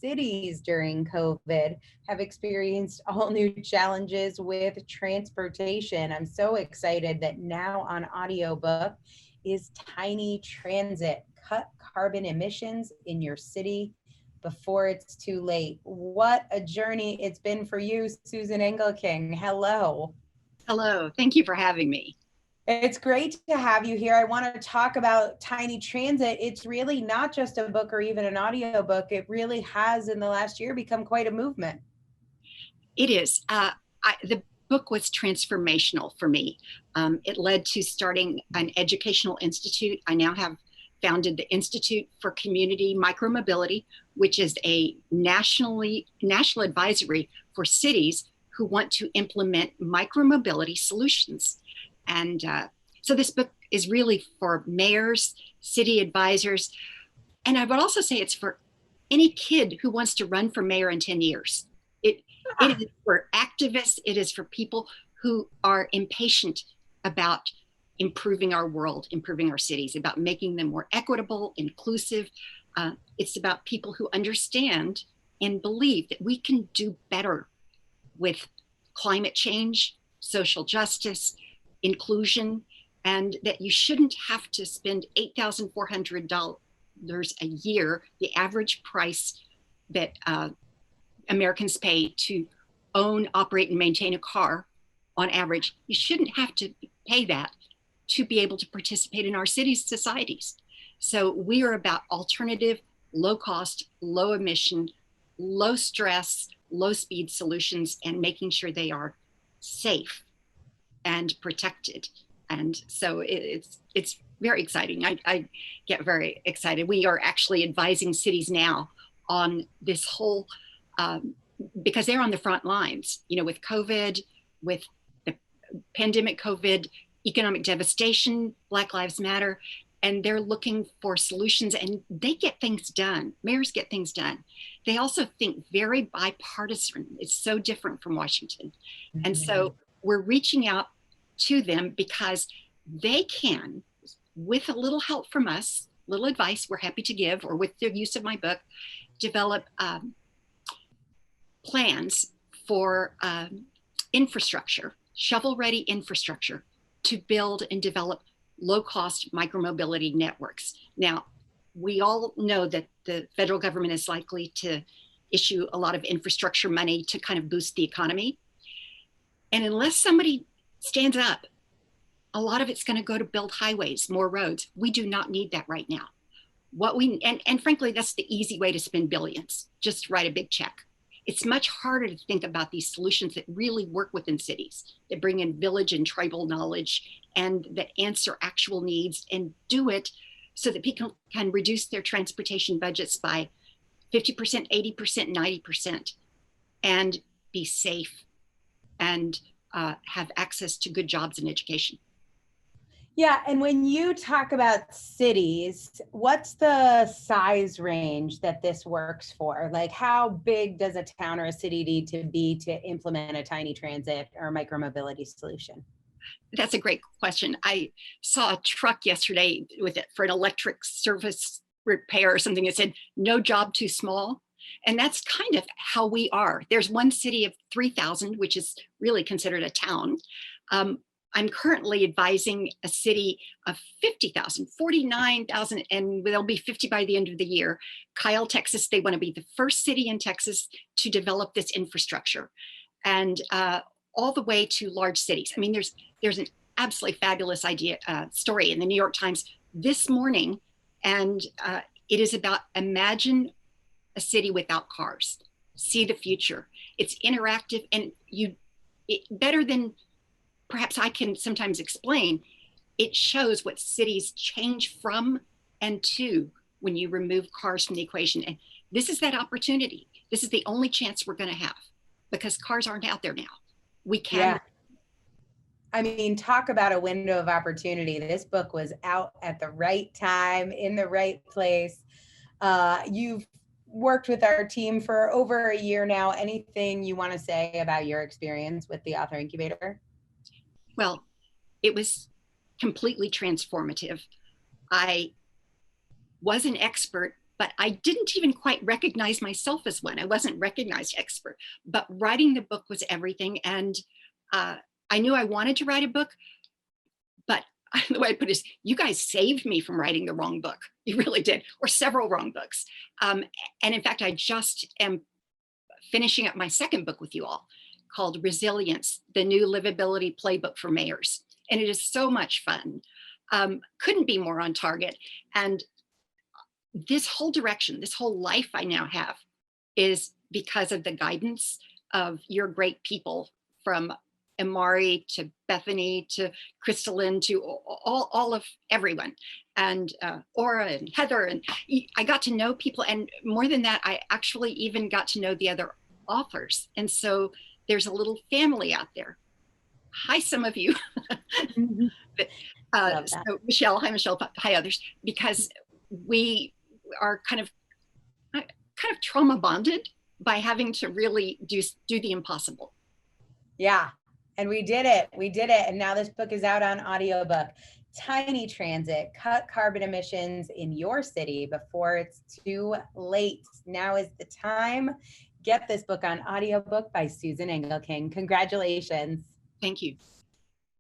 cities during COVID have experienced all new challenges with transportation. I'm so excited that now on audiobook is Tiny Transit, Cut Carbon Emissions in Your City Before It's Too Late. What a journey it's been for you, Susan Engelking. Hello. Hello, thank you for having me. It's great to have you here. I want to talk about Tiny Transit. It's really not just a book or even an audiobook. It really has in the last year become quite a movement. It is. The book was transformational for me. It led to starting an educational institute. I now have founded the Institute for Community Micromobility, which is a national advisory for cities who want to implement micromobility solutions. And so this book is really for mayors, city advisors, and I would also say it's for any kid who wants to run for mayor in 10 years. It is for activists, it is for people who are impatient about improving our world, improving our cities, about making them more equitable, inclusive. It's about people who understand and believe that we can do better with climate change, social justice, inclusion, and that you shouldn't have to spend $8,400 a year, the average price that Americans pay to own, operate, and maintain a car on average. You shouldn't have to pay that to be able to participate in our cities' societies. So we are about alternative, low cost, low emission, low stress, low speed solutions, and making sure they are safe and protected. And so it's very exciting. I get very excited. We are actually advising cities now on this whole, because they're on the front lines, with COVID, with the pandemic COVID, economic devastation, Black Lives Matter, and they're looking for solutions, and they get things done. Mayors get things done. They also think very bipartisan. It's so different from Washington. Mm-hmm. And so we're reaching out to them because they can, with a little help from us, little advice we're happy to give, or with the use of my book, develop plans for infrastructure, shovel-ready infrastructure to build and develop low-cost micromobility networks. Now, we all know that the federal government is likely to issue a lot of infrastructure money to kind of boost the economy. And unless somebody stands up, a lot of it's going to go to build highways, more roads. We do not need that right now. And frankly, that's the easy way to spend billions, just write a big check. It's much harder to think about these solutions that really work within cities, that bring in village and tribal knowledge and that answer actual needs and do it so that people can reduce their transportation budgets by 50%, 80%, 90%, and be safe and have access to good jobs and education. Yeah, and when you talk about cities, what's the size range that this works for? Like, how big does a town or a city need to be to implement a tiny transit or micromobility solution? That's a great question. I saw a truck yesterday with it for an electric service repair or something that said, no job too small. And that's kind of how we are. There's one city of 3,000, which is really considered a town. I'm currently advising a city of 50,000, 49,000, and there'll be 50 by the end of the year. Kyle, Texas, they want to be the first city in Texas to develop this infrastructure, and all the way to large cities. I mean, there's an absolutely fabulous story in the New York Times this morning, and it is about imagine a city without cars, see the future. It's interactive, and better than perhaps I can sometimes explain, it shows what cities change from and to when you remove cars from the equation. And this is that opportunity. This is the only chance we're going to have because cars aren't out there now. We can. Yeah. I mean, talk about a window of opportunity. This book was out at the right time, in the right place. You've worked with our team for over a year now. Anything you want to say about your experience with the Author Incubator? Well, it was completely transformative. I was an expert but I didn't even quite recognize myself as one. I wasn't recognized expert, but writing the book was everything. And I knew I wanted to write a book, but the way I put it is, you guys saved me from writing the wrong book. You really did, or several wrong books. And in fact, I just am finishing up my second book with you all, called Resilience, the New Livability Playbook for Mayors. And it is so much fun. Couldn't be more on target. And this whole direction, this whole life I now have is because of the guidance of your great people, from Amari to Bethany to Crystalline to all of everyone, and Aura and Heather. And I got to know people. And more than that, I actually even got to know the other authors. And so there's a little family out there. Hi, some of you. So Michelle, hi Michelle, hi others, because we are kind of trauma bonded by having to really do the impossible. Yeah, and we did it. We did it. And now this book is out on audiobook. Tiny Transit, cut carbon emissions in your city before it's too late. Now is the time. Get this book on audiobook by Susan Engelking. Congratulations. Thank you.